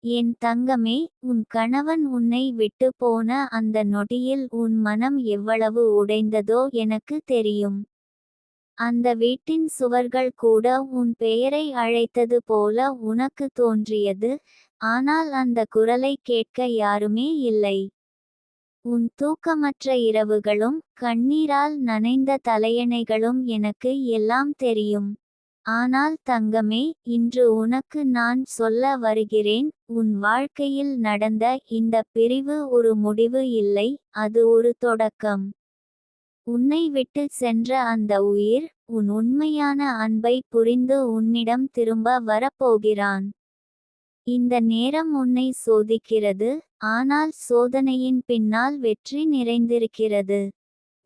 என் தங்கமே, உன் கணவன் உன்னை விட்டு போன அந்த நொடியில் உன் மனம் எவ்வளவு உடைந்ததோ எனக்கு தெரியும். அந்த வீட்டின் சுவர்கள் கூட உன் பெயரை அழைத்தது போல உனக்கு தோன்றியது, ஆனால் அந்த குரலை கேட்க யாருமே இல்லை. உன் தூக்கமற்ற இரவுகளும் கண்ணீரால் நனைந்த தலையணைகளும் எனக்கு எல்லாம் தெரியும். ஆனால் தங்கமே, இன்று உனக்கு நான் சொல்ல வருகிறேன், உன் வாழ்க்கையில் நடந்த இந்த பிரிவு ஒரு முடிவு இல்லை, அது ஒரு தொடக்கம். உன்னை விட்டு சென்ற அந்த உயிர், உன் உண்மையான அன்பை புரிந்து உன்னிடம் திரும்ப வரப்போகிறான். இந்த நேரம் உன்னை சோதிக்கிறது, ஆனால் சோதனையின் பின்னால் வெற்றி நிறைந்திருக்கிறது.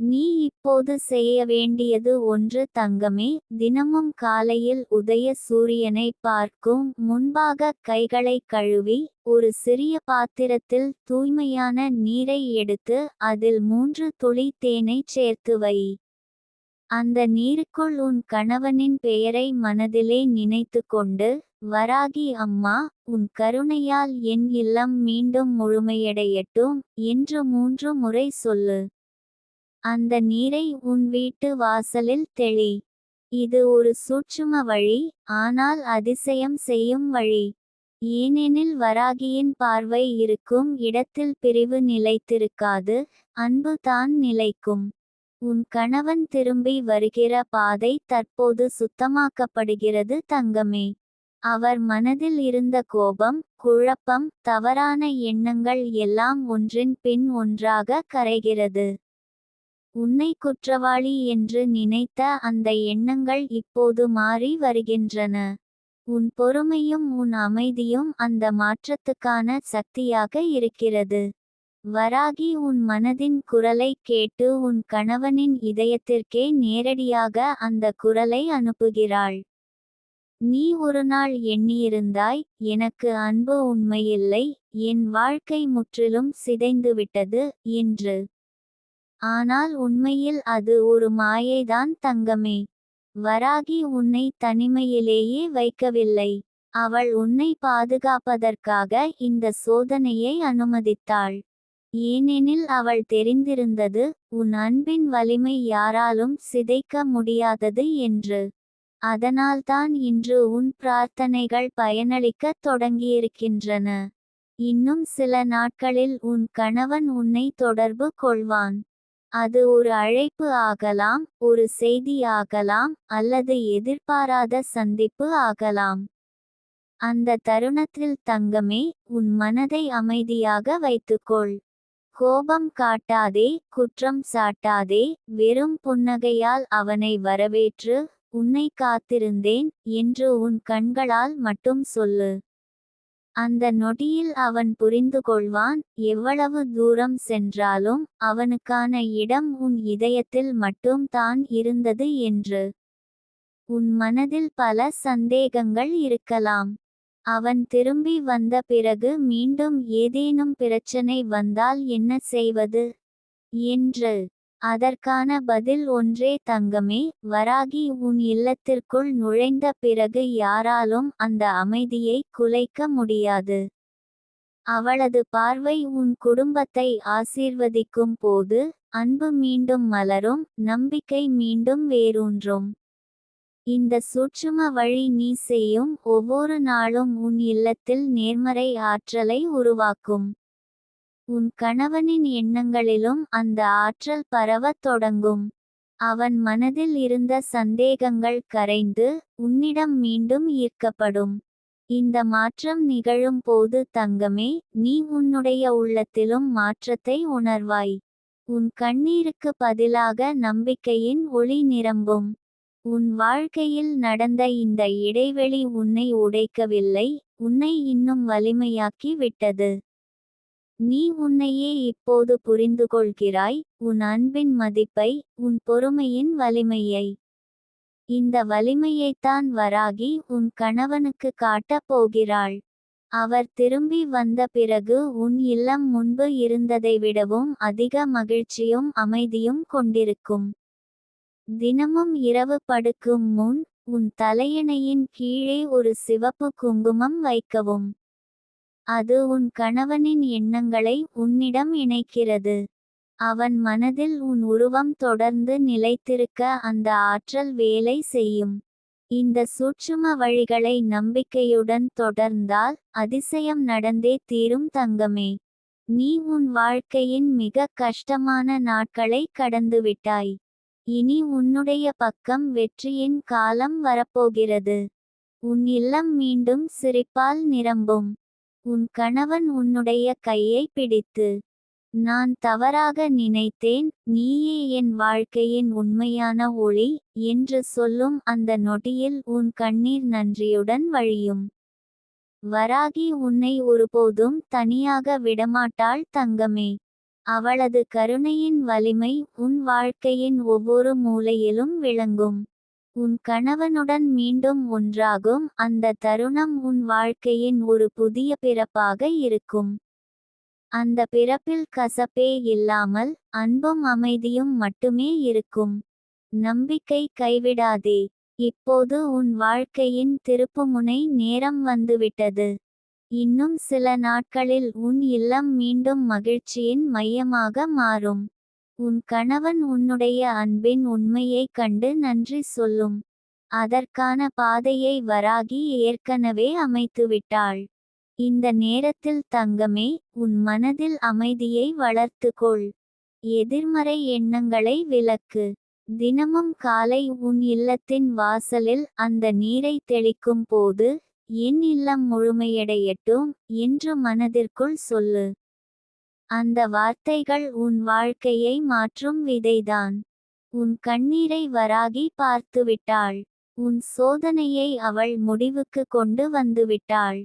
நீ இப்போது செய்ய வேண்டியது ஒன்று தங்கமே, தினமும் காலையில் உதய சூரியனை பார்க்கும் முன்பாக கைகளை கழுவி, ஒரு சிறிய பாத்திரத்தில் தூய்மையான நீரை எடுத்து அதில் 3 துளி தேனை சேர்த்து வை. அந்த நீருக்குள் உன் கணவனின் பெயரை மனதிலே நினைத்து கொண்டு, வராகி அம்மா, உன் கருணையால் என் இல்லம் மீண்டும் முழுமையடையட்டும் என்று 3 முறை சொல்லு. அந்த நீரை உன் வீட்டு வாசலில் தெளி. இது ஒரு சூட்சும வழி, ஆனால் அதிசயம் செய்யும் வழி. ஏனெனில் வராகியின் பார்வை இருக்கும் இடத்தில் பிரிவு நிலைத்திருக்காது, அன்பு தான் நிலைக்கும். உன் கணவன் திரும்பி வருகிற பாதை தற்போது சுத்தமாக்கப்படுகிறது தங்கமே. அவர் மனதில் இருந்த கோபம், குழப்பம், தவறான எண்ணங்கள் எல்லாம் ஒன்றின் பின் ஒன்றாக கரைகிறது. உன்னை குற்றவாளி என்று நினைத்த அந்த எண்ணங்கள் இப்போது மாறி வருகின்றன. உன் பொறுமையும் உன் அமைதியும் அந்த மாற்றத்துக்கான சக்தியாக இருக்கிறது. வராகி உன் மனதின் குரலை கேட்டு உன் கணவனின் இதயத்திற்கே நேரடியாக அந்த குரலை அனுப்புகிறாள். நீ ஒருநாள் எண்ணியிருந்தாய், எனக்கு அன்பு உண்மையில்லை, என் வாழ்க்கை முற்றிலும் சிதைந்துவிட்டது என்று. ஆனால் உண்மையில் அது ஒரு மாயைதான் தங்கமே. வராகி உன்னை தனிமையிலேயே வைக்கவில்லை. அவள் உன்னை பாதுகாப்பதற்காக இந்த சோதனையை அனுமதித்தாள். ஏனெனில் அவள் தெரிந்திருந்தது, உன் அன்பின் வலிமை யாராலும் சிதைக்க முடியாதது என்று. அதனால்தான் இன்று உன் பிரார்த்தனைகள் பயனளிக்கத் தொடங்கியிருக்கின்றன. இன்னும் சில நாட்களில் உன் கணவன் உன்னை தொடர்பு கொள்வான். அது ஒரு அழைப்பு ஆகலாம், ஒரு செய்தி ஆகலாம், அல்லது எதிர்பாராத சந்திப்பு ஆகலாம். அந்த தருணத்தில் தங்கமே, உன் மனதை அமைதியாக வைத்துக்கொள். கோபம் காட்டாதே, குற்றம் சாட்டாதே, வெறும் புன்னகையால் அவனை வரவேற்று, உன்னை காத்திருந்தேன் என்று உன் கண்களால் மட்டும் சொல்லு. அந்த நொடியில் அவன் புரிந்துகொள்வான், எவ்வளவு தூரம் சென்றாலும் அவனுக்கான இடம் உன் இதயத்தில் மட்டும் தான் இருந்தது என்று. உன் மனதில் பல சந்தேகங்கள் இருக்கலாம். அவன் திரும்பி வந்த பிறகு மீண்டும் ஏதேனும் பிரச்சனை வந்தால் என்ன செய்வது என்று. அதற்கான பதில் ஒன்றே தங்கமே, வராகி உன் இல்லத்திற்குள் நுழைந்த பிறகு யாராலும் அந்த அமைதியை குலைக்க முடியாது. அவளது பார்வை உன் குடும்பத்தை ஆசீர்வதிக்கும் போது, அன்பு மீண்டும் மலரும், நம்பிக்கை மீண்டும் வேரூன்றும். இந்த சூட்சும வழி நீ செய்யும் ஒவ்வொரு நாளும் உன் இல்லத்தில் நேர்மறை ஆற்றலை உருவாக்கும். உன் கணவனின் எண்ணங்களிலும் அந்த ஆற்றல் பரவத் தொடங்கும். அவன் மனதில் இருந்த சந்தேகங்கள் கரைந்து, உன்னிடம் மீண்டும் ஈர்க்கப்படும். இந்த மாற்றம் நிகழும் போது தங்கமே, நீ உன்னுடைய உள்ளத்திலும் மாற்றத்தை உணர்வாய். உன் கண்ணீருக்கு பதிலாக நம்பிக்கையின் ஒளி நிரம்பும். உன் வாழ்க்கையில் நடந்த இந்த இடைவெளி உன்னை உடைக்கவில்லை, உன்னை இன்னும் வலிமையாக்கி விட்டது. நீ உன்னையே இப்போது புரிந்துகொள்கிறாய், உன் அன்பின் மதிப்பை, உன் பொறுமையின் வலிமையை. இந்த வலிமையைத்தான் வராகி உன் கணவனுக்கு காட்டப் போகிறாள். அவர் திரும்பி வந்த பிறகு உன் இல்லம் முன்பு இருந்ததை விடவும் அதிக மகிழ்ச்சியும் அமைதியும் கொண்டிருக்கும். தினமும் இரவு படுக்கும் முன், உன் தலையணையின் கீழே ஒரு சிவப்பு குங்குமம் வைக்கவும். அது உன் கணவனின் எண்ணங்களை உன்னிடம் இணைக்கிறது. அவன் மனதில் உன் உருவம் தொடர்ந்து நிலைத்திருக்க அந்த ஆற்றல் வேலை செய்யும். இந்த சூட்சும வழிகளை நம்பிக்கையுடன் தொடர்ந்தால் அதிசயம் நடந்தே தீரும் தங்கமே. நீ உன் வாழ்க்கையின் மிக கஷ்டமான நாட்களை கடந்துவிட்டாய். இனி உன்னுடைய பக்கம் வெற்றியின் காலம் வரப்போகிறது. உன் இல்லம் மீண்டும் சிரிப்பால் நிரம்பும். உன் கணவன் உன்னுடைய கையை பிடித்து, நான் தவறாக நினைத்தேன், நீயே என் வாழ்க்கையின் உண்மையான ஒளி என்று சொல்லும் அந்த நொடியில் உன் கண்ணீர் நன்றியுடன் வழியும். வராகி உன்னை ஒருபோதும் தனியாக விடமாட்டாள் தங்கமே. அவளது கருணையின் வலிமை உன் வாழ்க்கையின் ஒவ்வொரு மூலையிலும் விளங்கும். உன் கணவனுடன் மீண்டும் ஒன்றாகும் அந்த தருணம் உன் வாழ்க்கையின் ஒரு புதிய பிறப்பாக இருக்கும். அந்த பிறப்பில் கசப்பே இல்லாமல் அன்பும் அமைதியும் மட்டுமே இருக்கும். நம்பிக்கை கைவிடாதே. இப்போது உன் வாழ்க்கையின் திருப்புமுனை நேரம் வந்துவிட்டது. இன்னும் சில நாட்களில் உன் இல்லம் மீண்டும் மகிழ்ச்சியின் மையமாக மாறும். உன் கணவன் உன்னுடைய அன்பின் உண்மையைக் கண்டு நன்றி சொல்லும். அதற்கான பாதையை வராகி ஏற்கனவே அமைத்துவிட்டாள். இந்த நேரத்தில் தங்கமே, உன் மனதில் அமைதியை வளர்த்துக்கொள். எதிர்மறை எண்ணங்களை விலக்கு. தினமும் காலை உன் இல்லத்தின் வாசலில் அந்த நீரை தெளிக்கும் போது, என் இல்லம் முழுமையடையட்டும் என்று மனதிற்குள் சொல்லு. அந்த வார்த்தைகள் உன் வாழ்க்கையை மாற்றும் விதைதான். உன் கண்ணீரை வராகி பார்த்துவிட்டாள். உன் சோதனையை அவள் முடிவுக்கு கொண்டு வந்துவிட்டாள்.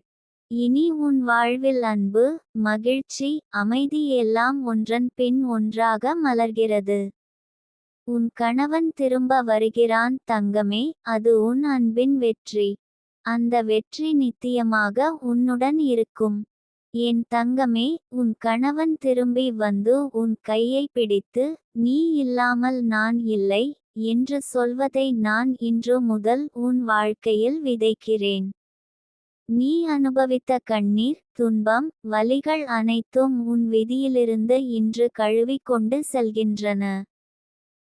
இனி உன் வாழ்வில் அன்பு, மகிழ்ச்சி, அமைதி எல்லாம் ஒன்றன் பின் ஒன்றாக மலர்கிறது. உன் கணவன் திரும்ப வருகிறான் தங்கமே, அது உன் அன்பின் வெற்றி. அந்த வெற்றி நித்தியமாக உன்னுடன் இருக்கும். என் தங்கமே, உன் கணவன் திரும்பி வந்து உன் கையை பிடித்து, நீ இல்லாமல் நான் இல்லை என்று சொல்வதை நான் இன்று முதல் உன் வாழ்க்கையில் விதைக்கிறேன். நீ அனுபவித்த கண்ணீர், துன்பம், வலிகள் அனைத்தும் உன் விதியிலிருந்து இன்று கழுவிக் கொண்டு செல்கின்றன.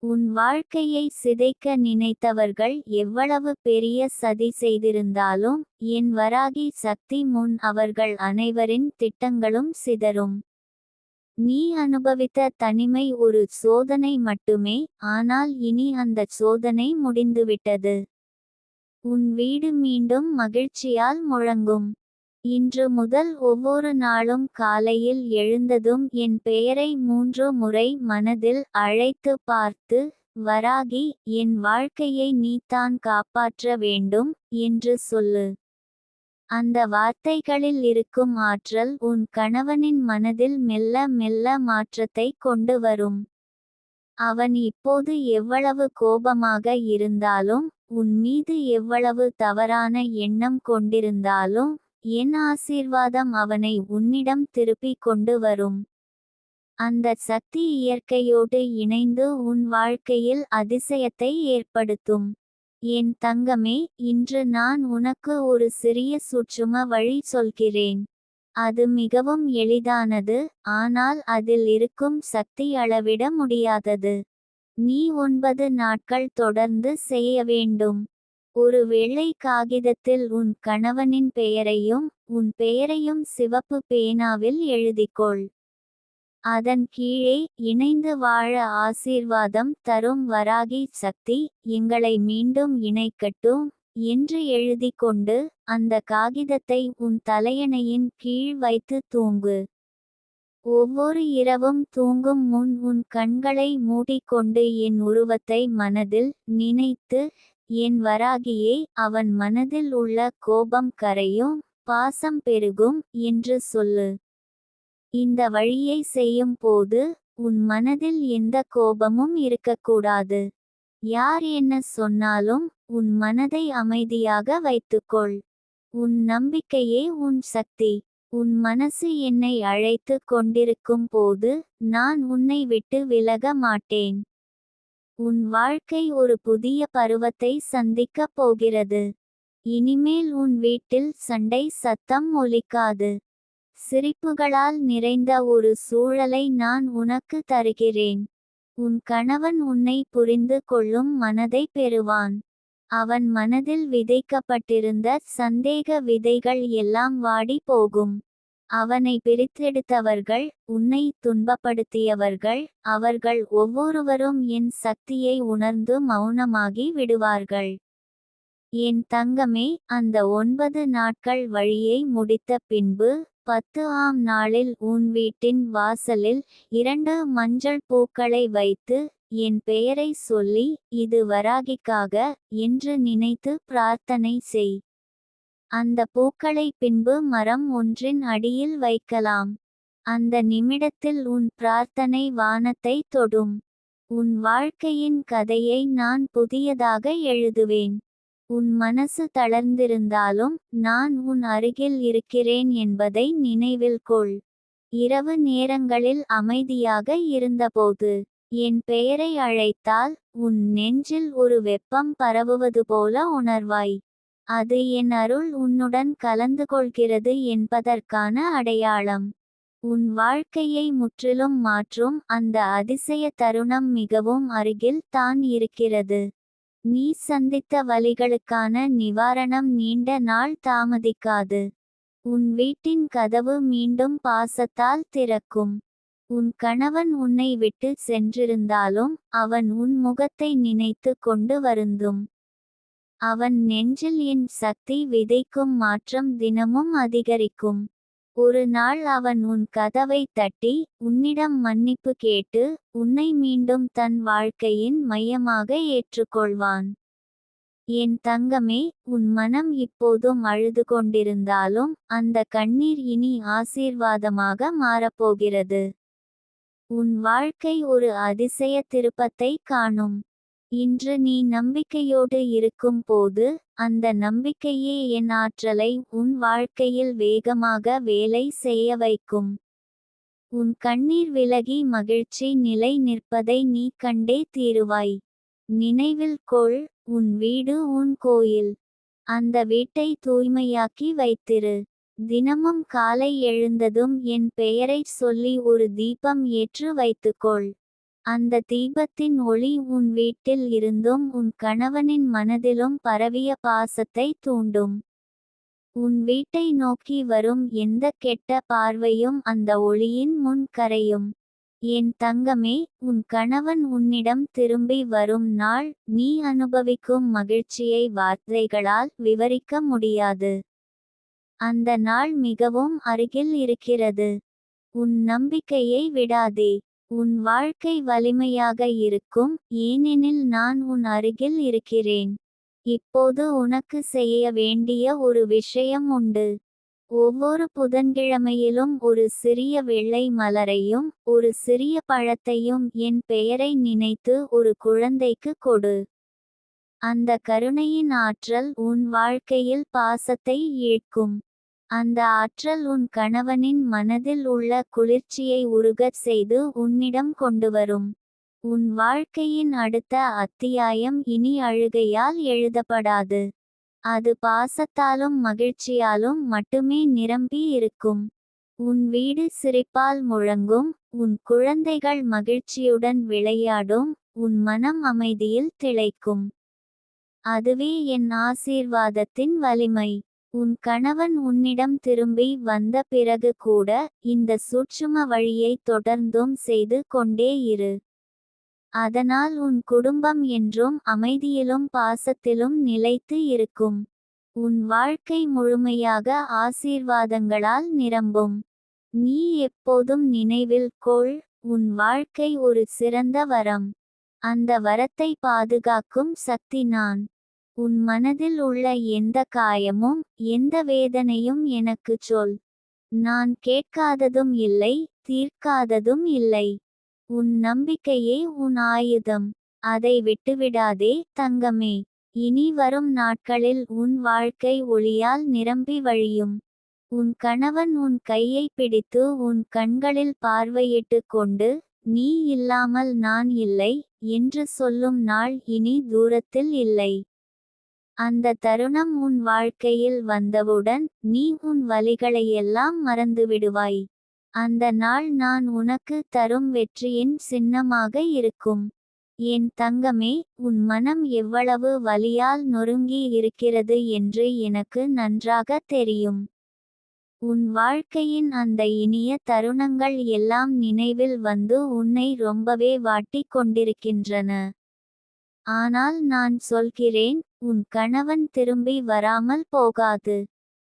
உன் வாழ்க்கையை சிதைக்க நினைத்தவர்கள் எவ்வளவு பெரிய சதி செய்திருந்தாலும் என் வராகி சக்தி முன் அவர்கள் அனைவரின் திட்டங்களும் சிதறும். நீ அனுபவித்த தனிமை ஒரு சோதனை மட்டுமே, ஆனால் இனி அந்த சோதனை முடிந்துவிட்டது. உன் வீடு மீண்டும் மகிழ்ச்சியால் முழங்கும். இன்று முதல் ஒவ்வொரு நாளும் காலையில் எழுந்ததும் என் பெயரை 3 முறை மனதில் அழைத்து பார்த்து, வராகி, என் வாழ்க்கையை நீதான் காப்பாற்ற வேண்டும் என்று சொல்லு. அந்த வார்த்தைகளில் இருக்கும் ஆற்றல் உன் கணவனின் மனதில் மெல்ல மெல்ல மாற்றத்தை கொண்டு வரும். அவன் இப்போது எவ்வளவு கோபமாக இருந்தாலும், உன் மீது எவ்வளவு தவறான எண்ணம் கொண்டிருந்தாலும், என் ஆசீர்வாதம் அவனை உன்னிடம் திருப்பிக் கொண்டு வரும். அந்த சக்தி இயற்கையோடு இணைந்து உன் வாழ்க்கையில் அதிசயத்தை ஏற்படுத்தும். என் தங்கமே, இன்று நான் உனக்கு ஒரு சிறிய சூட்சும வழி சொல்கிறேன். அது மிகவும் எளிதானது, ஆனால் அதில் இருக்கும் சக்தி அளவிட முடியாதது. நீ 9 நாட்கள் தொடர்ந்து செய்ய வேண்டும். ஒரு வெள்ளை காகிதத்தில் உன் கணவனின் பெயரையும் உன் பெயரையும் சிவப்பு பேனாவில் எழுதிக்கொள். அதன் கீழே, இணைந்து வாழ ஆசீர்வாதம் தரும் வராகி சக்தி எங்களை மீண்டும் இணைக்கட்டும் என்று எழுதிக்கொண்டு அந்த காகிதத்தை உன் தலையணையின் கீழ் வைத்து தூங்கு. ஒவ்வொரு இரவும் தூங்கும் முன் உன் கண்களை மூடிக்கொண்டு என் உருவத்தை மனதில் நினைத்து, என் வராகியே, அவன் மனதில் உள்ள கோபம் கரையும், பாசம் பெருகும் என்று சொல்லு. இந்த வழியை செய்யும் போது உன் மனதில் எந்த கோபமும் இருக்கக்கூடாது. யார் என்ன சொன்னாலும் உன் மனதை அமைதியாக வைத்துக்கொள். உன் நம்பிக்கையே உன் சக்தி. உன் மனசு என்னை அழைத்து கொண்டிருக்கும் போது நான் உன்னை விட்டு விலக மாட்டேன். உன் வாழ்க்கை ஒரு புதிய பருவத்தை சந்திக்கப் போகிறது. இனிமேல் உன் வீட்டில் சண்டை சத்தம் ஒலிக்காது. சிரிப்புகளால் நிறைந்த ஒரு சூழலை நான் உனக்கு தருகிறேன். உன் கணவன் உன்னை புரிந்து கொள்ளும் மனதை பெறுவான். அவன் மனதில் விதைக்கப்பட்டிருந்த சந்தேக விதைகள் எல்லாம் வாடி போகும். அவனை பிரித்தெடுத்தவர்கள், உன்னை துன்பப்படுத்தியவர்கள், அவர்கள் ஒவ்வொருவரும் என் சக்தியை உணர்ந்து மௌனமாகி விடுவார்கள். என் தங்கமே, அந்த 9 நாட்கள் வழியை முடித்த பின்பு 10ஆம் நாளில் உன் வீட்டின் வாசலில் 2 மஞ்சள் பூக்களை வைத்து என் பெயரை சொல்லி, இது வராகிக்காக என்று நினைத்து பிரார்த்தனை செய். அந்த பூக்களை பின்பு மரம் ஒன்றின் அடியில் வைக்கலாம். அந்த நிமிடத்தில் உன் பிரார்த்தனை வானத்தை தொடும். உன் வாழ்க்கையின் கதையை நான் புதியதாக எழுதுவேன். உன் மனசு தளர்ந்திருந்தாலும் நான் உன் அருகில் இருக்கிறேன் என்பதை நினைவில் கொள். இரவு நேரங்களில் அமைதியாக இருந்தபோது என் பெயரை அழைத்தால் உன் நெஞ்சில் ஒரு வெப்பம் பரவுவது போல உணர்வாய். அது என் அருள் உன்னுடன் கலந்து கொள்கிறது என்பதற்கான அடையாளம். உன் வாழ்க்கையை முற்றிலும் மாற்றும் அந்த அதிசய தருணம் மிகவும் அருகில் தான் இருக்கிறது. நீ சந்தித்த வலிகளுக்கான நிவாரணம் நீண்ட நாள் தாமதிக்காது. உன் வீட்டின் கதவு மீண்டும் பாசத்தால் திறக்கும். உன் கணவன் உன்னை விட்டு சென்றிருந்தாலும் அவன் உன் முகத்தை நினைத்து கொண்டு வருந்தும். அவன் நெஞ்சில் என் சக்தி விதைக்கும் மாற்றம் தினமும் அதிகரிக்கும். ஒரு நாள் அவன் உன் கதவை தட்டி உன்னிடம் மன்னிப்பு கேட்டு உன்னை மீண்டும் தன் வாழ்க்கையின் மையமாக ஏற்றுக்கொள்வான். என் தங்கமே, உன் மனம் இப்போதும் அழுது கொண்டிருந்தாலும் அந்த கண்ணீர் இனி ஆசீர்வாதமாக மாறப்போகிறது. உன் வாழ்க்கை ஒரு அதிசய திருப்பத்தை காணும். இன்று நீ நம்பிக்கையோடு இருக்கும் போது அந்த நம்பிக்கையே என் ஆற்றலை உன் வாழ்க்கையில் வேகமாக வேலை செய்ய வைக்கும். உன் கண்ணீர் விலகி மகிழ்ச்சி நிலை நிற்பதை நீ கண்டே தீருவாய். நினைவில் கொள், உன் வீடு உன் கோயில். அந்த வீட்டை தூய்மையாக்கி வைத்திரு. தினமும் காலை எழுந்ததும் என் பெயரைச் சொல்லி ஒரு தீபம் ஏற்று வைத்துக்கொள். அந்த தீபத்தின் ஒளி உன் வீட்டில் இருந்தும் உன் கணவனின் மனதிலும் பரவிய பாசத்தை தூண்டும். உன் வீட்டை நோக்கி வரும் எந்த கெட்ட பார்வையும் அந்த ஒளியின் முன் கரையும். என் தங்கமே, உன் கணவன் உன்னிடம் திரும்பி வரும் நாள் நீ அனுபவிக்கும் மகிழ்ச்சியை வார்த்தைகளால் விவரிக்க முடியாது. அந்த நாள் மிகவும் அருகில் இருக்கிறது. உன் நம்பிக்கையை விடாதே. உன் வாழ்க்கை வலிமையாக இருக்கும், ஏனெனில் நான் உன் அருகில் இருக்கிறேன். இப்போது உனக்கு செய்ய வேண்டிய ஒரு விஷயம் உண்டு. ஒவ்வொரு புதன்கிழமையிலும் ஒரு சிறிய வெள்ளை மலரையும் ஒரு சிறிய பழத்தையும் என் பெயரை நினைத்து ஒரு குழந்தைக்கு கொடு. அந்த கருணையின் ஆற்றல் உன் வாழ்க்கையில் பாசத்தை ஈர்க்கும். அந்த ஆற்றல் உன் கணவனின் மனதில் உள்ள குளிர்ச்சியை உருகச் செய்து உன்னிடம் கொண்டுவரும். உன் வாழ்க்கையின் அடுத்த அத்தியாயம் இனி அழுகையால் எழுதப்படாது. அது பாசத்தாலும் மகிழ்ச்சியாலும் மட்டுமே நிரம்பி இருக்கும். உன் வீடு சிரிப்பால் முழங்கும், உன் குழந்தைகள் மகிழ்ச்சியுடன் விளையாடும், உன் மனம் அமைதியில் திளைக்கும். அதுவே என் ஆசீர்வாதத்தின் வலிமை. உன் கணவன் உன்னிடம் திரும்பி வந்த பிறகு கூட இந்த சூட்சும வழியை தொடர்ந்தும் செய்து கொண்டே இரு. அதனால் உன் குடும்பம் என்றும் அமைதியிலும் பாசத்திலும் நிலைத்து இருக்கும். உன் வாழ்க்கை முழுமையாக ஆசீர்வாதங்களால் நிரம்பும். நீ எப்போதும் நினைவில் கொள், உன் வாழ்க்கை ஒரு சிறந்த வரம். அந்த வரத்தை பாதுகாக்கும் சக்தி நான். உன் மனதில் உள்ள எந்த காயமும் எந்த வேதனையும் எனக்குச் சொல். நான் கேட்காததும் இல்லை, தீர்க்காததும் இல்லை. உன் நம்பிக்கையே உன் ஆயுதம். அதை விட்டுவிடாதே தங்கமே. இனி வரும் நாட்களில் உன் வாழ்க்கை ஒளியால் நிரம்பி வழியும். உன் கணவன் உன் கையை பிடித்து உன் கண்களில் பார்வையிட்டு கொண்டு நீ இல்லாமல் நான் இல்லை என்று சொல்லும் நாள் இனி தூரத்தில் இல்லை. அந்த தருணம் உன் வாழ்க்கையில் வந்தவுடன் நீ உன் வலிகளையெல்லாம் மறந்துவிடுவாய். அந்த நாள் நான் உனக்கு தரும் வெற்றியின் சின்னமாக இருக்கும். என் தங்கமே, உன் மனம் எவ்வளவு வலியால் நொறுங்கி இருக்கிறது என்று எனக்கு நன்றாக தெரியும். உன் வாழ்க்கையின் அந்த இனிய தருணங்கள் எல்லாம் நினைவில் வந்து உன்னை ரொம்பவே வாட்டிக் கொண்டிருக்கின்றன. ஆனால் நான் சொல்கிறேன், உன் கணவன் திரும்பி வராமல் போகாது.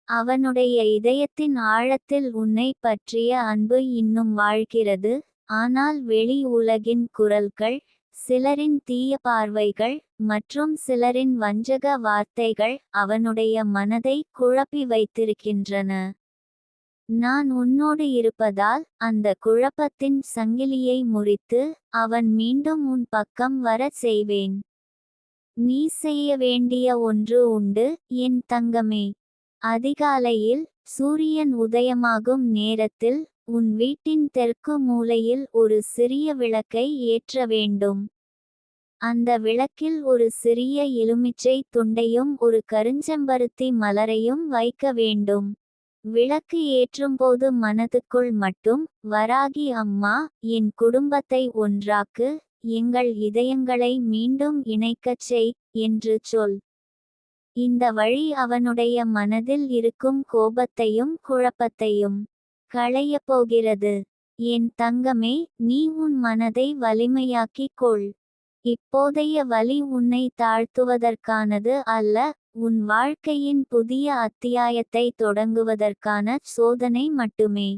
அவனுடைய இதயத்தின் ஆழத்தில் உன்னை பற்றிய அன்பு இன்னும் வாழ்கிறது. ஆனால் வெளி உலகின் குரல்கள், சிலரின் தீய பார்வைகள் மற்றும் சிலரின் வஞ்சக வார்த்தைகள் அவனுடைய மனதை குழப்பி வைத்திருக்கின்றன. நான் உன்னோடு இருப்பதால் அந்த குழப்பத்தின் சங்கிலியை முறித்து அவன் மீண்டும் உன் பக்கம் வரச் செய்வேன். நீ செய்ய வேண்டிய ஒன்று உண்டு என் தங்கமே. அதிகாலையில் சூரியன் உதயமாகும் நேரத்தில் உன் வீட்டின் தெற்கு மூலையில் ஒரு சிறிய விளக்கை ஏற்ற வேண்டும். அந்த விளக்கில் ஒரு சிறிய எலுமிச்சை துண்டையும் ஒரு கருஞ்செம்பருத்தி மலரையும் வைக்க வேண்டும். விளக்கு ஏற்றும்போது மனதுக்குள் மட்டும், வராகி அம்மா, என் குடும்பத்தை ஒன்றாக்கு, எங்கள் இதயங்களை மீண்டும் இணைக்கச் செய் என்று சொல். இந்த வழி அவனுடைய மனதில் இருக்கும் கோபத்தையும் குழப்பத்தையும் களையப் போகிறது. என் தங்கமே, நீ உன் மனதை வலிமையாக்கிக் கொள். இப்போதைய வலி உன்னை தாழ்த்துவதற்கானது அல்ல, உன் வாழ்க்கையின் புதிய அத்தியாயத்தை தொடங்குவதற்கான சோதனை மட்டுமே.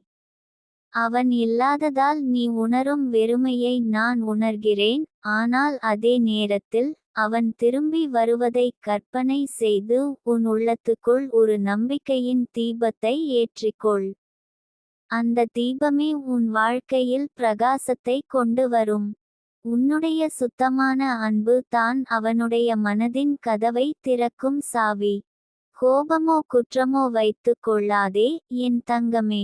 அவன் இல்லாததால் நீ உணரும் வெறுமையை நான் உணர்கிறேன். ஆனால் அதே நேரத்தில் அவன் திரும்பி வருவதை கற்பனை செய்து உன் உள்ளத்துக்குள் ஒரு நம்பிக்கையின் தீபத்தை ஏற்றிக்கொள். அந்த தீபமே உன் வாழ்க்கையில் பிரகாசத்தை கொண்டு வரும். உன்னுடைய சுத்தமான அன்பு தான் அவனுடைய மனதின் கதவை திறக்கும் சாவி. கோபமோ குற்றமோ வைத்துக் கொள்ளாதே என் தங்கமே.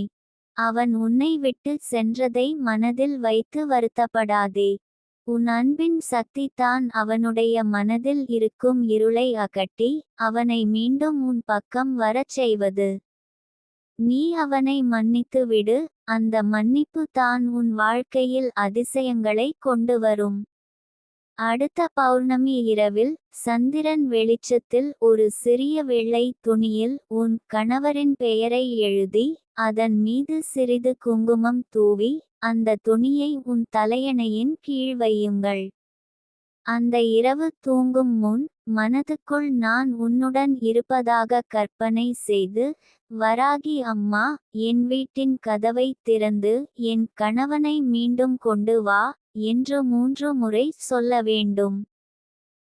அவன் உன்னை விட்டு சென்றதை மனதில் வைத்து வருத்தப்படாதே. உன் அன்பின் சக்தி தான் அவனுடைய மனதில் இருக்கும் இருளை அகற்றி அவனை மீண்டும் உன் பக்கம் வரச் செய்வது. நீ அவனை மன்னித்து விடு. அந்த மன்னிப்பு தான் உன் வாழ்க்கையில் அதிசயங்களை கொண்டு வரும். அடுத்த பௌர்ணமி இரவில் சந்திரன் வெளிச்சத்தில் ஒரு சிறிய வெள்ளை துணியில் உன் கணவரின் பெயரை எழுதி அதன் மீது சிறிது குங்குமம் தூவி அந்த துணியை உன் தலையணையின் கீழ் வையுங்கள். அந்த இரவு தூங்கும் முன் மனதுக்குள் நான் உன்னுடன் இருப்பதாக கற்பனை செய்து, வராகி அம்மா, என் வீட்டின் கதவை திறந்து என் கணவனை மீண்டும் கொண்டு வா என்று 3 முறை சொல்ல வேண்டும்.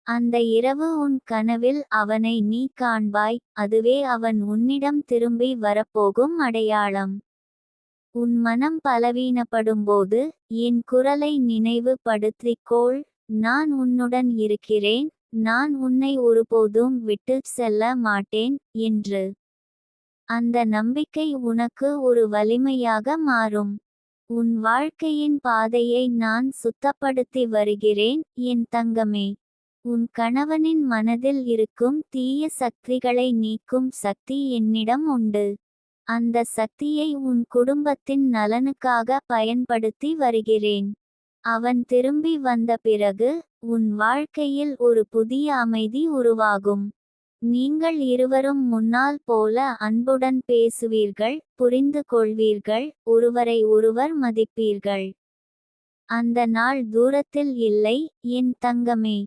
அந்த இரவு உன் கனவில் அவனை நீ காண்பாய். அதுவே அவன் உன்னிடம் திரும்பி வரப்போகும் அடையாளம். உன் மனம் பலவீனப்படும்போது என் குரலை நினைவு படுத்திக்கொள். நான் உன்னுடன் இருக்கிறேன், நான் உன்னை ஒருபோதும் விட்டு செல்ல மாட்டேன் என்று. அந்த நம்பிக்கை உனக்கு ஒரு வலிமையாக மாறும். உன் வாழ்க்கையின் பாதையை நான் சுத்தப்படுத்தி வருகிறேன் என் தங்கமே. உன் கணவனின் மனதில் இருக்கும் தீய சக்திகளை நீக்கும் சக்தி என்னிடம் உண்டு. அந்த சக்தியை உன் குடும்பத்தின் நலனுக்காக பயன்படுத்தி வருகிறேன். அவன் திரும்பி வந்த பிறகு உன் வாழ்க்கையில் ஒரு புதிய அமைதி உருவாகும். நீங்கள் இருவரும் முன்னால் போல அன்புடன் பேசுவீர்கள், புரிந்து கொள்வீர்கள், ஒருவரை ஒருவர் மதிப்பீர்கள். அந்த நாள் தூரத்தில் இல்லை என் தங்கமே.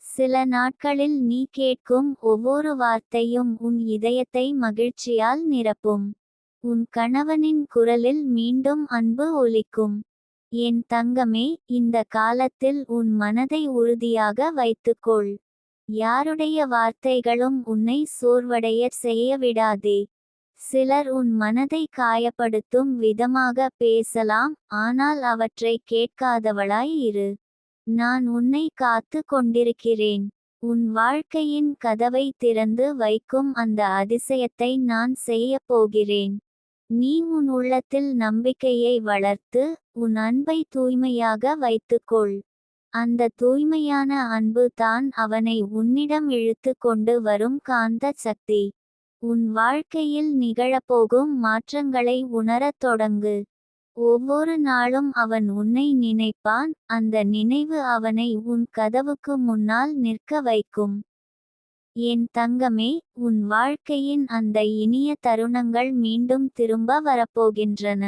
சில நாட்களில் நீ கேட்கும் ஒவ்வொரு வார்த்தையும் உன் இதயத்தை மகிழ்ச்சியால் நிரப்பும். உன் கணவனின் குரலில் மீண்டும் அன்பு ஒலிக்கும். என் தங்கமே, இந்த காலத்தில் உன் மனதை உறுதியாக வைத்துக்கொள். யாருடைய வார்த்தைகளும் உன்னை சோர்வடைய செய்ய விடாதே. சிலர் உன் மனதை காயப்படுத்தும் விதமாக பேசலாம், ஆனால் அவற்றை கேட்காதவளாய் இரு. நான் உன்னை காத்து கொண்டிருக்கிறேன். உன் வாழ்க்கையின் கதவை திறந்து வைக்கும் அந்த அதிசயத்தை நான் செய்யப் போகிறேன். நீ உன் உள்ளத்தில் நம்பிக்கையை வளர்த்து உன் அன்பை தூய்மையாக வைத்துக்கொள். அந்த தூய்மையான அன்பு தான் அவனை உன்னிடம் இழுத்து கொண்டு வரும் காந்த சக்தி. உன் வாழ்க்கையில் நிகழப்போகும் மாற்றங்களை உணரத் தொடங்கு. ஒவ்வொரு நாளும் அவன் உன்னை நினைப்பான், அந்த நினைவு அவனை உன் கதவுக்கு முன்னால் நிற்க வைக்கும். என் தங்கமே, உன் வாழ்க்கையின் அந்த இனிய தருணங்கள் மீண்டும் திரும்ப வரப்போகின்றன.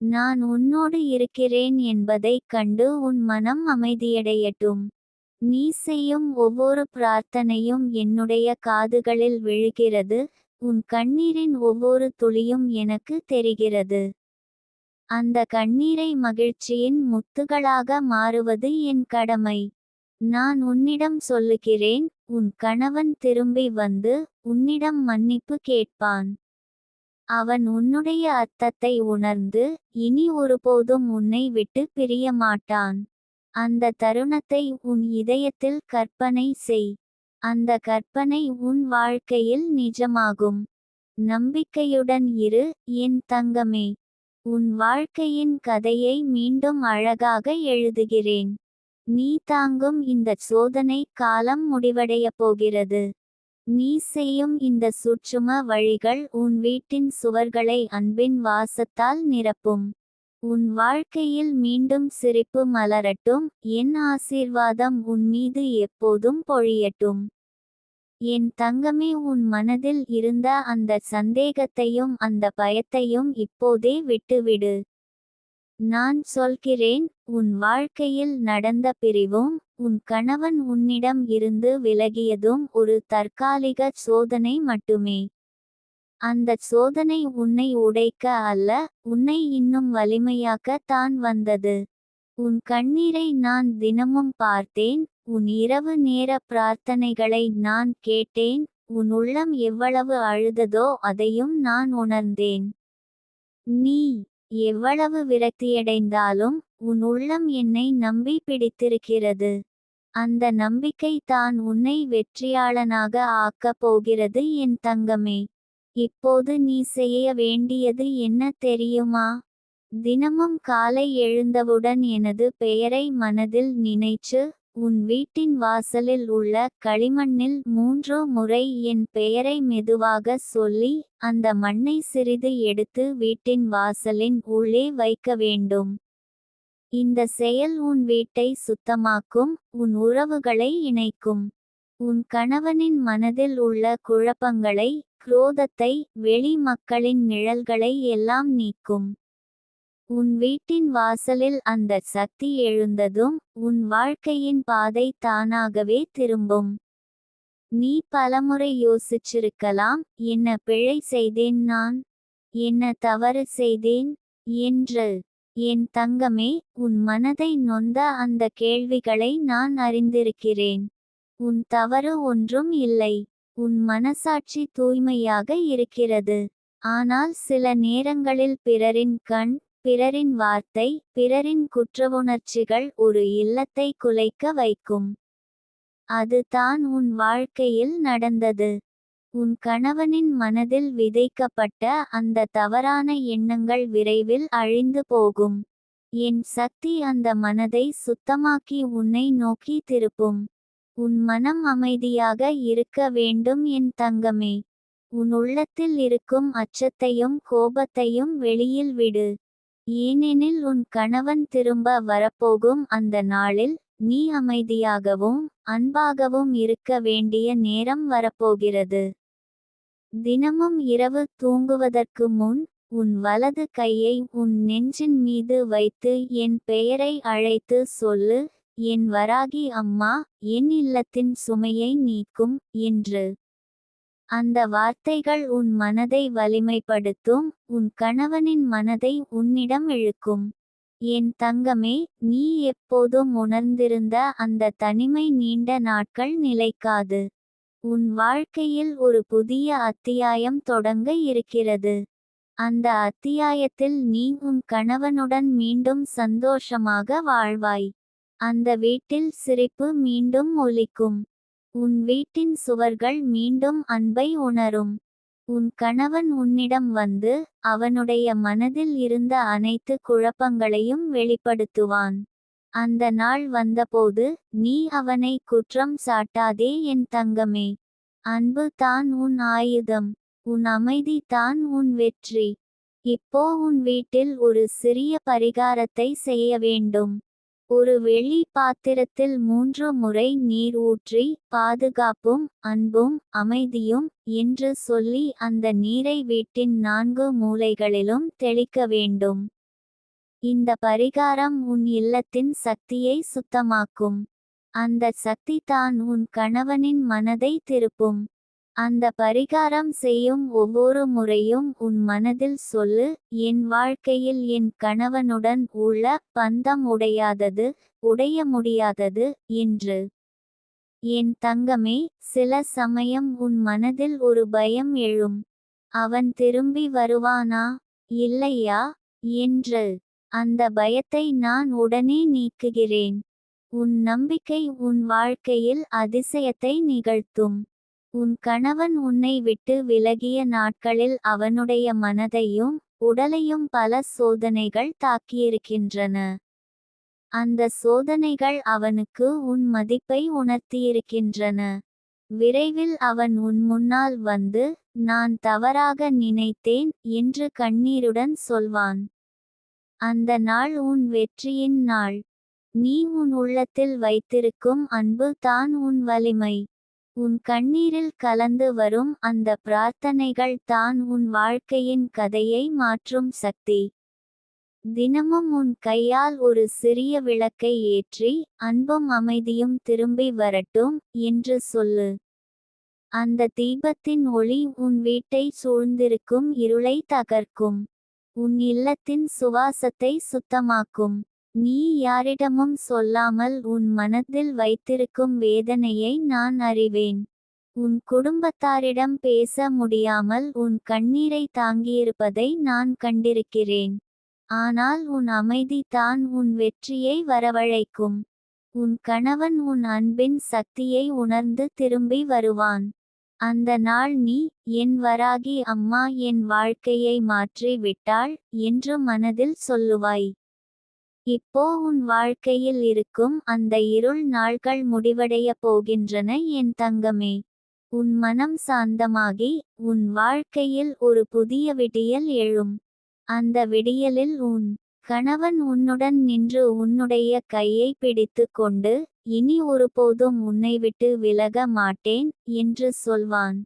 நான் உன்னோடு இருக்கிறேன் என்பதைக் கண்டு உன் மனம் அமைதியடையட்டும். நீ செய்யும் ஒவ்வொரு பிரார்த்தனையும் என்னுடைய காதுகளில் விழுகிறது, உன் கண்ணீரின் ஒவ்வொரு துளியும் எனக்கு தெரிகிறது. அந்த கண்ணீரை மகிழ்ச்சியின் முத்துகளாக மாறுவது என் கடமை. நான் உன்னிடம் சொல்லுகிறேன், உன் கணவன் திரும்பி வந்து உன்னிடம் மன்னிப்பு கேட்பான். அவன் உன்னுடைய அர்த்தத்தை உணர்ந்து இனி ஒருபோதும் உன்னை விட்டு பிரிய மாட்டான். அந்த தருணத்தை உன் இதயத்தில் கற்பனை செய். அந்த கற்பனை உன் வாழ்க்கையில் நிஜமாகும். நம்பிக்கையுடன் இரு, என் தங்கமே. உன் வாழ்க்கையின் கதையை மீண்டும் அழகாக எழுதுகிறேன். நீ தாங்கும் இந்த சோதனை காலம் முடிவடையப் போகிறது. நீ செய்யும் இந்த சூட்சும வழிகள் உன் வீட்டின் சுவர்களை அன்பின் வாசத்தால் நிரப்பும். உன் வாழ்க்கையில் மீண்டும் சிரிப்பு மலரட்டும், என் ஆசீர்வாதம் உன் மீது எப்போதும் பொழியட்டும். என் தங்கமே, உன் மனதில் இருந்த அந்த சந்தேகத்தையும் அந்த பயத்தையும் இப்போதே விட்டுவிடு. நான் சொல்கிறேன், உன் வாழ்க்கையில் நடந்த பிரிவும் உன் கணவன் உன்னிடம் இருந்து விலகியதும் ஒரு தற்காலிக சோதனை மட்டுமே. அந்த சோதனை உன்னை உடைக்க அல்ல, உன்னை இன்னும் வலிமையாக்க தான் வந்தது. உன் கண்ணீரை நான் தினமும் பார்த்தேன், உன் இரவு நேர பிரார்த்தனைகளை நான் கேட்டேன், உன் உள்ளம் எவ்வளவு அழுததோ அதையும் நான் உணர்ந்தேன். நீ எவ்வளவு விரக்தியடைந்தாலும் உன் உள்ளம் என்னை நம்பி பிடித்திருக்கிறது. அந்த நம்பிக்கை தான் உன்னை வெற்றியாளனாக ஆக்கப் போகிறது என் தங்கமே. இப்போது நீ செய்ய வேண்டியது என்ன தெரியுமா? தினமும் காலை எழுந்தவுடன் எனது பெயரை மனதில் நினைச்சு, உன் வீட்டின் வாசலில் உள்ள களிமண்ணில் 3 முறை என் பெயரை மெதுவாக சொல்லி, அந்த மண்ணை சிறிது எடுத்து வீட்டின் வாசலின் உள்ளே வைக்க வேண்டும். இந்த செயல் உன் வீட்டை சுத்தமாக்கும், உன் உறவுகளை இணைக்கும். உன் கணவனின் மனதில் உள்ள குழப்பங்களை, குரோதத்தை, வெளி மக்களின் நிழல்களை எல்லாம் நீக்கும். உன் வீட்டின் வாசலில் அந்த சக்தி எழுந்ததும் உன் வாழ்க்கையின் பாதை தானாகவே திரும்பும். நீ பலமுறை யோசிச்சிருக்கலாம், என்ன பிழை செய்தேன் நான்? என்ன தவறு செய்தேன் என்று. என் தங்கமே, உன் மனதை நொந்த அந்த கேள்விகளை நான் அறிந்திருக்கிறேன். உன் தவறு ஒன்றும் இல்லை. உன் மனசாட்சி தூய்மையாக இருக்கிறது. ஆனால் சில நேரங்களில் பிறரின் கண், பிறரின் வார்த்தை, பிறரின் குற்றவுணர்ச்சிகள் ஒரு இல்லத்தை குலைக்க வைக்கும். அது தான் உன் வாழ்க்கையில் நடந்தது. உன் கணவனின் மனதில் விதைக்கப்பட்ட அந்த தவறான எண்ணங்கள் விரைவில் அழிந்து போகும். என் சக்தி அந்த மனதை சுத்தமாக்கி உன்னை நோக்கி திருப்பும். உன் மனம் அமைதியாக இருக்க வேண்டும் என் தங்கமே. உன் உள்ளத்தில் இருக்கும் அச்சத்தையும் கோபத்தையும் வெளியில் விடு. ஏனெனில் உன் கணவன் திரும்ப வரப்போகும் அந்த நாளில் நீ அமைதியாகவும் அன்பாகவும் இருக்க வேண்டிய நேரம் வரப்போகிறது. தினமும் இரவு தூங்குவதற்கு முன் உன் வலது கையை உன் நெஞ்சின் மீது வைத்து என் பெயரை அழைத்து சொல்லு, என் வராகி அம்மா, என் இல்லத்தின் சுமையை நீக்கும் என்று. அந்த வார்த்தைகள் உன் மனதை வலிமைப்படுத்தும், உன் கணவனின் மனதை உன்னிடம் இழுக்கும். என் தங்கமே, நீ எப்போதும் உணர்ந்திருந்த அந்த தனிமை நீண்ட நாட்கள் நிலைக்காது. உன் வாழ்க்கையில் ஒரு புதிய அத்தியாயம் தொடங்க இருக்கிறது. அந்த அத்தியாயத்தில் நீ உன் கணவனுடன் மீண்டும் சந்தோஷமாக வாழ்வாய். அந்த வீட்டில் சிரிப்பு மீண்டும் ஒலிக்கும். உன் வீட்டின் சுவர்கள் மீண்டும் அன்பை உணரும். உன் கணவன் உன்னிடம் வந்து அவனுடைய மனதில் இருந்த அனைத்து குழப்பங்களையும் வெளிப்படுத்துவான். அந்த நாள் வந்தபோது நீ அவனை குற்றம் சாட்டாதே என் தங்கமே. அன்பு தான் உன் ஆயுதம். உன் அமைதி தான் உன் வெற்றி. இப்போ உன் வீட்டில் ஒரு சிறிய பரிகாரத்தை செய்ய வேண்டும். ஒரு வெள்ளி பாத்திரத்தில் 3 முறை நீர் ஊற்றி பாதுகாப்பும் அன்பும் அமைதியும் என்று சொல்லி அந்த நீரை வீட்டின் 4 மூலைகளிலும் தெளிக்க வேண்டும். இந்த பரிகாரம் உன் இல்லத்தின் சக்தியை சுத்தமாக்கும். அந்த சக்தி தான் உன் கணவனின் மனதை திருப்பும். அந்த பரிகாரம் செய்யும் ஒவ்வொரு முறையும் உன் மனதில் சொல்லு, என் வாழ்க்கையில் என் கணவனுடன் உள்ள பந்தம் உடைய முடியாதது என்று. என் தங்கமே, சில சமயம் உன் மனதில் ஒரு பயம் எழும். அவன் திரும்பி வருவானா இல்லையா என்று. அந்த பயத்தை நான் உடனே நீக்குகிறேன். உன் நம்பிக்கை உன் வாழ்க்கையில் அதிசயத்தை நிகழ்த்தும். உன் கணவன் உன்னை விட்டு விலகிய நாட்களில் அவனுடைய மனதையும் உடலையும் பல சோதனைகள் தாக்கியிருக்கின்றன. அந்த சோதனைகள் அவனுக்கு உன் மதிப்பை உணர்த்தியிருக்கின்றன. விரைவில் அவன் உன் முன்னால் வந்து, நான் தவறாக நினைத்தேன் என்று கண்ணீருடன் சொல்வான். அந்த நாள் உன் வெற்றியின் நாள். நீ உன் உள்ளத்தில் வைத்திருக்கும் அன்பு தான் உன் வலிமை. உன் கண்ணீரில் கலந்து வரும் அந்த பிரார்த்தனைகள் தான் உன் வாழ்க்கையின் கதையை மாற்றும் சக்தி. தினமும் உன் கையால் ஒரு சிறிய விளக்கை ஏற்றி, அன்பும் அமைதியும் திரும்பி வரட்டும் என்று சொல்லு. அந்த தீபத்தின் ஒளி உன் வீட்டை சூழ்ந்திருக்கும் இருளை தகர்க்கும். உன் இல்லத்தின் சுவாசத்தை சுத்தமாக்கும். நீ யாரிடமும் சொல்லாமல் உன் மனதில் வைத்திருக்கும் வேதனையை நான் அறிவேன். உன் குடும்பத்தாரிடம் பேச முடியாமல் உன் கண்ணீரை தாங்கியிருப்பதை நான் கண்டிருக்கிறேன். ஆனால் உன் அமைதி தான் உன் வெற்றியை வரவழைக்கும். உன் கணவன் உன் அன்பின் சக்தியை உணர்ந்து திரும்பி வருவான். அந்த நாள் நீ, என் வராகி அம்மா என் வாழ்க்கையை மாற்றி விட்டாள் என்று மனதில் சொல்லுவாய். இப்போ உன் வாழ்க்கையில் இருக்கும் அந்த இருள் நாள்கள் முடிவடைய போகின்றன என் தங்கமே. உன் மனம் சாந்தமாகி, உன் வாழ்க்கையில் ஒரு புதிய விடியல் எழும். அந்த விடியலில் உன் கணவன் உன்னுடன் நின்று உன்னுடைய கையை பிடித்து கொண்டு, இனி ஒருபோதும் உன்னை விட்டு விலக மாட்டேன் என்று சொல்வான்.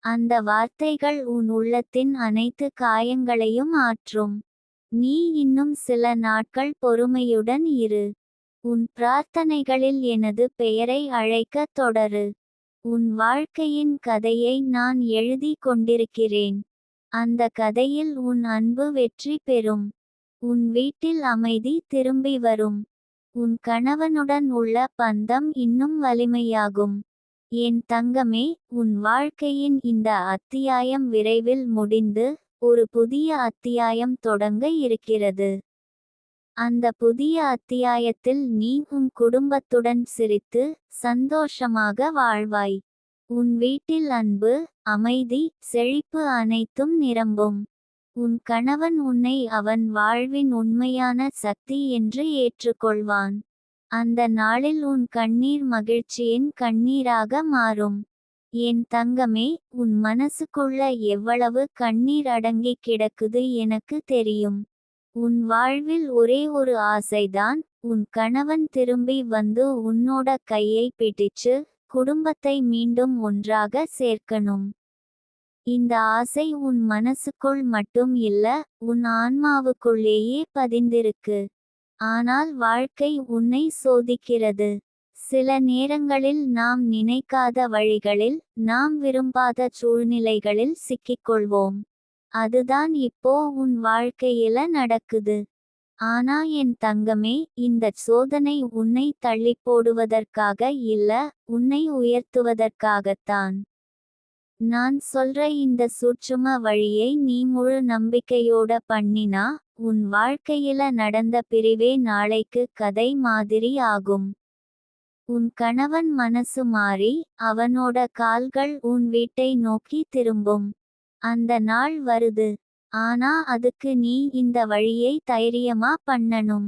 அந்த வார்த்தைகள் உன் உள்ளத்தின் அனைத்து காயங்களையும் ஆற்றும். நீ இன்னும் சில நாட்கள் பொறுமையுடன் இரு. உன் பிரார்த்தனைகளில் எனது பெயரை அழைக்க தொடரு. உன் வாழ்க்கையின் கதையை நான் எழுதி கொண்டிருக்கிறேன். அந்த கதையில் உன் அன்பு வெற்றி பெறும். உன் வீட்டில் அமைதி திரும்பி வரும். உன் கணவனுடன் உள்ள பந்தம் இன்னும் வலிமையாகும். என் தங்கமே, உன் வாழ்க்கையின் இந்த அத்தியாயம் விரைவில் முடிந்து, ஒரு புதிய அத்தியாயம் தொடங்க இருக்கிறது. அந்த புதிய அத்தியாயத்தில் நீ உன் குடும்பத்துடன் சிரித்து, சந்தோஷமாக வாழ்வாய். உன் வீட்டில் அன்பு, அமைதி, செழிப்பு அனைத்தும் நிரம்பும். உன் கணவன் உன்னை அவன் வாழ்வின் உண்மையான சக்தி என்று ஏற்றுக்கொள்வான். அந்த நாளில் உன் கண்ணீர் மகிழ்ச்சியின் கண்ணீராக மாறும். என் தங்கமே, உன் மனசுக்குள்ள எவ்வளவு கண்ணீர் அடங்கி கிடக்குது எனக்கு தெரியும். உன் வாழ்வில் ஒரே ஒரு ஆசைதான், உன் கணவன் திரும்பி வந்து உன்னோட கையை பிடிச்சு, குடும்பத்தை மீண்டும் ஒன்றாக சேர்க்கணும். இந்த ஆசை உன் மனசுக்குள் மட்டும் இல்ல, உன் ஆன்மாவுக்குள்ளேயே பதிந்திருக்கு. ஆனால் வாழ்க்கை உன்னை சோதிக்கிறது. சில நேரங்களில் நாம் நினைக்காத வழிகளில், நாம் விரும்பாத சூழ்நிலைகளில் சிக்கிக்கொள்வோம். அதுதான் இப்போ உன் வாழ்க்கையில நடக்குது. ஆனா என் தங்கமே, இந்த சோதனை உன்னை தள்ளிப் போடுவதற்காக இல்ல, உன்னை உயர்த்துவதற்காகத்தான். நான் சொல்ற இந்த சூட்சும வழியை நீ முழு நம்பிக்கையோட பண்ணினா, உன் வாழ்க்கையில நடந்த பிரிவே நாளைக்கு கதை மாதிரி ஆகும். உன் கணவன் மனசு மாறி, அவனோட கால்கள் உன் வீட்டை நோக்கி திரும்பும். அந்த நாள் வருது. ஆனா அதுக்கு நீ இந்த வழியை தைரியமா பண்ணணும்.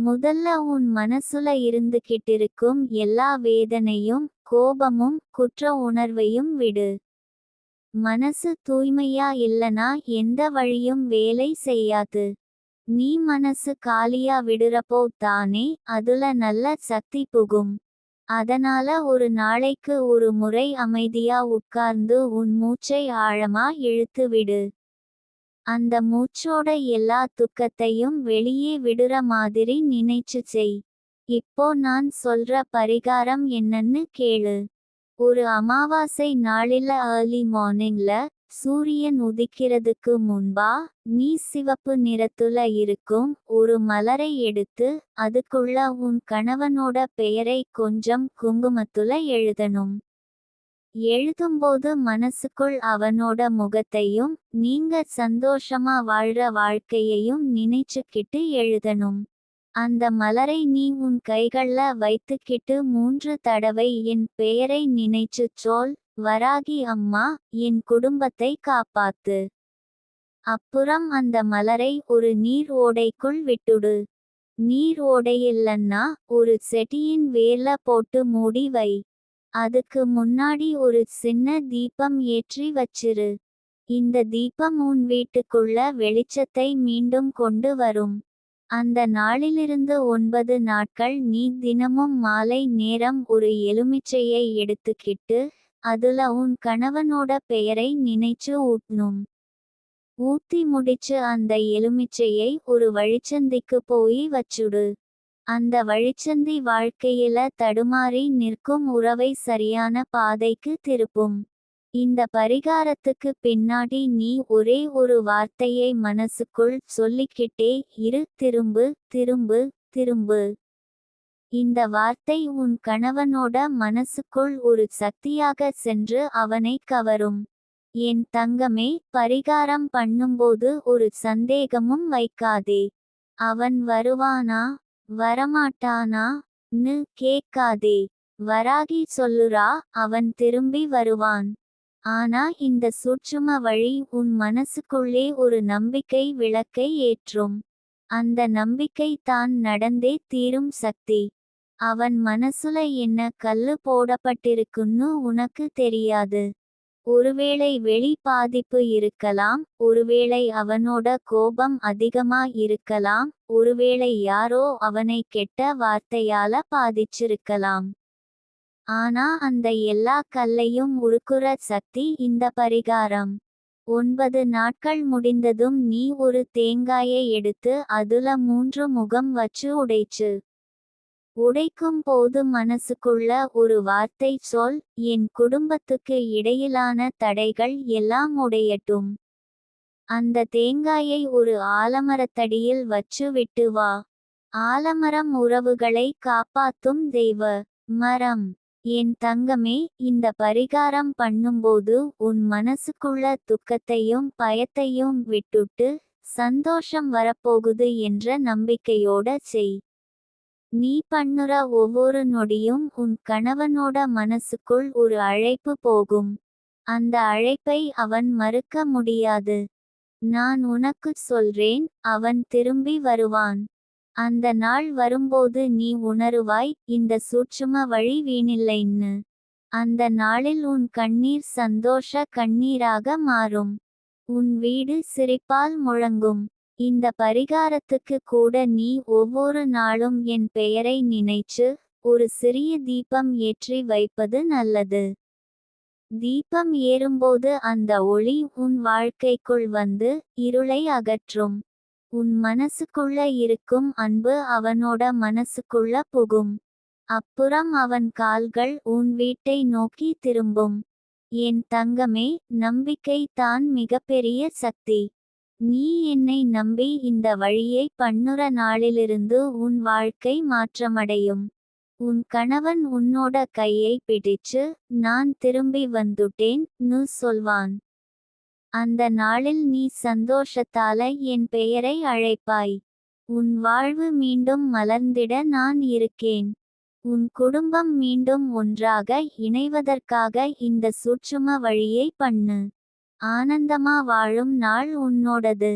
முதல்ல உன் மனசுல இருந்துகிட்டிருக்கும் எல்லா வேதனையும் கோபமும் குற்ற உணர்வையும் விடு. மனசு தூய்மையா இல்லனா எந்த வழியும் வேலை செய்யாது. நீ மனசு காலியா விடுறப்போ தானே அதுல நல்ல சக்தி புகும். அதனால ஒரு நாளைக்கு ஒரு முறை அமைதியா உட்கார்ந்து உன் மூச்சை ஆழமா இழுத்து விடு. அந்த மூச்சோட எல்லா துக்கத்தையும் வெளியே விடுற மாதிரி நினைச்சு செய். இப்போ நான் சொல்ற பரிகாரம் என்னன்னு கேளு. ஒரு அமாவாசை நாளில ஏர்லி மார்னிங்ல சூரியன் உதிக்கிறதுக்கு முன்பா நீ சிவப்பு நிறத்துல இருக்கும் ஒரு மலரை எடுத்து அதுக்குள்ள உன் கணவனோட பெயரை கொஞ்சம் குங்குமத்துல எழுதணும். எழுதும்போது மனசுக்குள் அவனோட முகத்தையும் நீங்க சந்தோஷமா வாழ்ற வாழ்க்கையையும் நினைச்சுக்கிட்டு எழுதணும். அந்த மலரை நீ உன் கைகள்ல வைத்துக்கிட்டு 3 தடவை என் பெயரை நினைச்சு சொல். வராகி அம்மா, என் குடும்பத்தை காப்பாத்து. அப்புறம் அந்த மலரை ஒரு நீர் ஓடைக்குள் விட்டுடு. நீர் ஓடையில்லன்னா ஒரு செடியின் வேர்ல போட்டு மூடி வை. அதுக்கு முன்னாடி ஒரு சின்ன தீபம் ஏற்றி வச்சிரு. இந்த தீபம் உன் வீட்டுக்குள்ள வெளிச்சத்தை மீண்டும் கொண்டு வரும். அந்த நாளிலிருந்து 9 நாட்கள் நீ தினமும் மாலை நேரம் ஒரு எலுமிச்சையை எடுத்துக்கிட்டு அதுல உன் கணவனோட பெயரை நினைச்சு ஊட்ணும். ஊத்தி முடிச்சு அந்த எலுமிச்சையை ஒரு வழிச்சந்திக்கு போய் வச்சுடு. அந்த வழிச்சந்தி வாழ்க்கையில தடுமாறி நிற்கும் உறவை சரியான பாதைக்கு திருப்பும். இந்த பரிகாரத்துக்கு பின்னாடி நீ ஒரே ஒரு வார்த்தையை மனசுக்குள் சொல்லிக்கிட்டே இரு. திரும்பு திரும்பு திரும்பு. இந்த வார்த்தை உன் கணவனோட மனசுக்குள் ஒரு சக்தியாக சென்று அவனை கவரும். என் தங்கமே, பரிகாரம் பண்ணும்போது ஒரு சந்தேகமும் வைக்காதே. அவன் வருவானா வரமாட்டானா ன்னு கேட்காதே. வராகி சொல்லுறா, அவன் திரும்பி வருவான். ஆனா இந்த சூட்சும வழி உன் மனசுக்குள்ளே ஒரு நம்பிக்கை விளக்கை ஏற்றும். அந்த நம்பிக்கை தான் நடந்தே தீரும் சக்தி. அவன் மனசுல என்ன கல்லு போடப்பட்டிருக்குன்னு உனக்கு தெரியாது. ஒருவேளை வெளி பாதிப்பு இருக்கலாம், ஒருவேளை அவனோட கோபம் அதிகமா இருக்கலாம், ஒருவேளை யாரோ அவனை கெட்ட வார்த்தையால பாதிச்சிருக்கலாம். ஆனா அந்த எல்லா கல்லையும் உருக்குற சக்தி இந்த பரிகாரம். 9 நாட்கள் முடிந்ததும் நீ ஒரு தேங்காயை எடுத்து அதுல 3 முகம் வச்சு உடைச்சு. உடைக்கும் போது மனசுக்குள்ள ஒரு வார்த்தை சொல். என் குடும்பத்துக்கு இடையிலான தடைகள் எல்லாம் உடையட்டும். அந்த தேங்காயை ஒரு ஆலமரத்தடியில் வச்சு விட்டு வா. ஆலமரம் உறவுகளை காப்பாத்தும் தெய்வ மரம். என் தங்கமே, இந்த பரிகாரம் பண்ணும்போது உன் மனசுக்குள்ள துக்கத்தையும் பயத்தையும் விட்டுட்டு சந்தோஷம் வரப்போகுது என்ற நம்பிக்கையோட செய். நீ பண்ணுற ஒவ்வொரு நொடியும் உன் கணவனோட மனசுக்குள் ஒரு அழைப்பு போகும். அந்த அழைப்பை அவன் மறுக்க முடியாது. நான் உனக்குச் சொல்றேன், அவன் திரும்பி வருவான். அந்த நாள் வரும்போது நீ உணருவாய், இந்த சூட்சும வழி வீணில்லைன்னு. அந்த நாளில் உன் கண்ணீர் சந்தோஷ கண்ணீராக மாறும். உன் வீடு சிரிப்பால் முழங்கும். இந்த பரிகாரத்துக்கு கூட நீ ஒவ்வொரு நாளும் என் பெயரை நினைச்சு ஒரு சிறிய தீபம் ஏற்றி வைப்பது நல்லது. தீபம் ஏறும்போது அந்த ஒளி உன் வாழ்க்கைக்குள் வந்து இருளை அகற்றும். உன் மனசுக்குள்ள இருக்கும் அன்பு அவனோட மனசுக்குள்ள புகும். அப்புறம் அவன் கால்கள் உன் வீட்டை நோக்கி திரும்பும். என் தங்கமே, நம்பிக்கை தான் மிகப்பெரிய சக்தி. நீ என்னை நம்பி இந்த வழியை பண்ணுற நாளிலிருந்து உன் வாழ்க்கை மாற்றமடையும். உன் கணவன் உன்னோட கையை பிடிச்சு நான் திரும்பி வந்துட்டேன் ன்னு சொல்வான். அந்த நாளில் நீ சந்தோஷத்தால என் பெயரை அழைப்பாய். உன் வாழ்வு மீண்டும் மலர்ந்திட நான் இருக்கேன். உன் குடும்பம் மீண்டும் ஒன்றாக இணைவதற்காக இந்த சூட்சும வழியை பண்ணு. ஆனந்தமா வாழும் நாள் உன்னோடது.